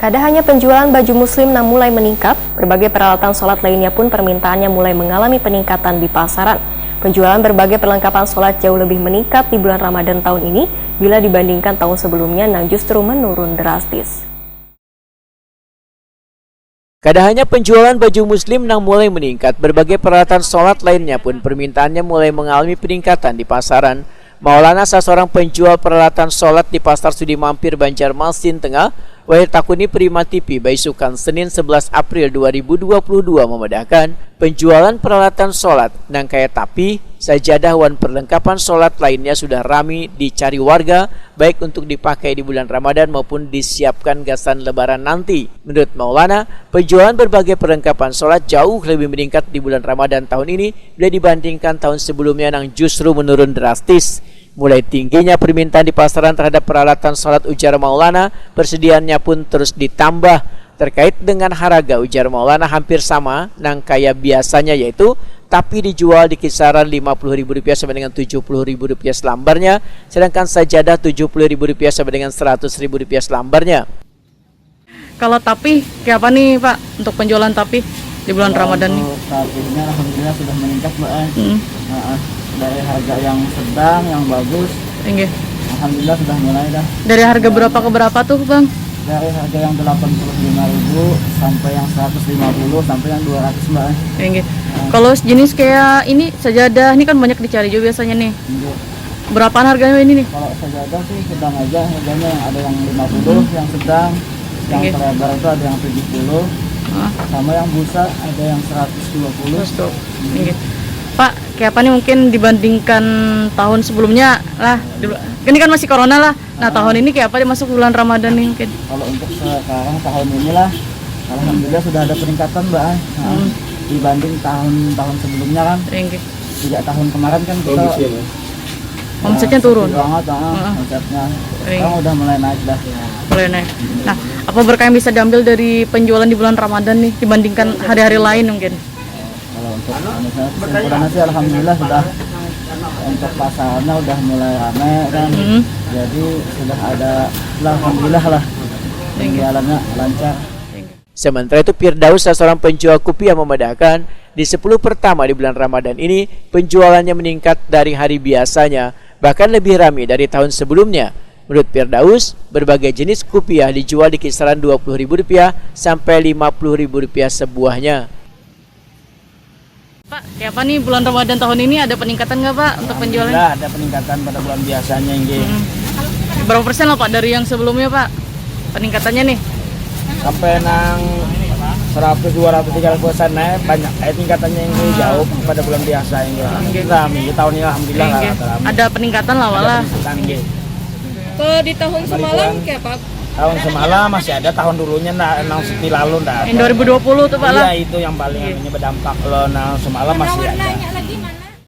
Kada hanya penjualan baju muslim yang mulai meningkat, berbagai peralatan sholat lainnya pun permintaannya mulai mengalami peningkatan di pasaran. Penjualan berbagai perlengkapan sholat jauh lebih meningkat di bulan Ramadan tahun ini bila dibandingkan tahun sebelumnya yang justru menurun drastis. Kada hanya penjualan baju muslim yang mulai meningkat, berbagai peralatan sholat lainnya pun permintaannya mulai mengalami peningkatan di pasaran. Maulana, seorang penjual peralatan sholat di Pasar Sudi Mampir, Banjarmasin Tengah, Wahid Takuni Prima TV Baisukan Senin 11 April 2022 memedahkan penjualan peralatan sholat nang kaya tapi sajadah wan perlengkapan sholat lainnya sudah ramai dicari warga, baik untuk dipakai di bulan Ramadan maupun disiapkan gasan lebaran nanti. Menurut Maulana, penjualan berbagai perlengkapan sholat jauh lebih meningkat di bulan Ramadan tahun ini bila dibandingkan tahun sebelumnya yang justru menurun drastis. Mulai tingginya permintaan di pasaran terhadap peralatan sholat, ujar Maulana, persediaannya pun terus ditambah. Terkait dengan harga, ujar Maulana, hampir sama nang kaya biasanya, yaitu tapi dijual di kisaran Rp50.000 sampai dengan Rp70.000 selambarnya, sedangkan sajadah Rp70.000 sampai dengan Rp100.000 selambarnya. Kalau tapi kayak apa nih Pak untuk penjualan tapi di bulan Ramadan nih? Tapinya alhamdulillah sudah meningkat Mbak. Dari harga yang sedang, yang bagus, alhamdulillah sudah mulai dah. Dari harga berapa ke berapa tuh Bang? Dari harga yang 85.000 sampai yang 150 sampai yang 200 Mbak. Kalau jenis kayak ini sajadah ini kan banyak dicari juga biasanya nih. Berapaan harganya ini nih? Kalau sajadah sih sedang aja harganya, yang ada yang 50, yang sedang, yang terlebar itu ada yang 70, sama yang busa ada yang 120. Pak, kayak apa nih mungkin dibandingkan tahun sebelumnya lah, ini kan masih corona lah. Nah tahun ini kayak apa dia masuk bulan Ramadan nih mungkin? Kalau untuk sekarang tahun inilah, alhamdulillah sudah ada peningkatan Mbak. Dibanding tahun-tahun sebelumnya kan. 3 tahun kemarin kan kita omsetnya turun. Banget, omsetnya. Sekarang udah mulai naik dah. Mulai naik. Nah, apa berkah yang bisa diambil dari penjualan di bulan Ramadan nih dibandingkan hari-hari lain mungkin? Kalau untuk kesimpulannya sih alhamdulillah sudah untuk pasarnya udah mulai ramai kan. Jadi sudah ada, alhamdulillah lah, penjualannya lancar. Sementara itu Firdaus, seorang penjual kopiah, memedahkan di 10 pertama di bulan Ramadan ini penjualannya meningkat dari hari biasanya, bahkan lebih ramai dari tahun sebelumnya. Menurut Firdaus, berbagai jenis kopiah dijual di kisaran Rp20.000 sampai Rp50.000 sebuahnya. Pak, kayak apa nih bulan Ramadan tahun ini ada peningkatan nggak Pak untuk penjualan? Ada peningkatan pada bulan biasanya ini. Berapa persen lah Pak dari yang sebelumnya Pak peningkatannya nih? Sampai nang 100, 200, 300% naik banyak. Tingkatannya yang jauh pada bulan biasa ini. Ramai tahun ini alhamdulillah ada peningkatan lah walah. Kalau di tahun semalam kayak Pak? Tahun semalam masih ada, tahun dulunya nang sepi lalu ndak. Yang 2020 tuh Pak lah. Iya, itu yang paling berdampak. Kalau nang semalam masih ada.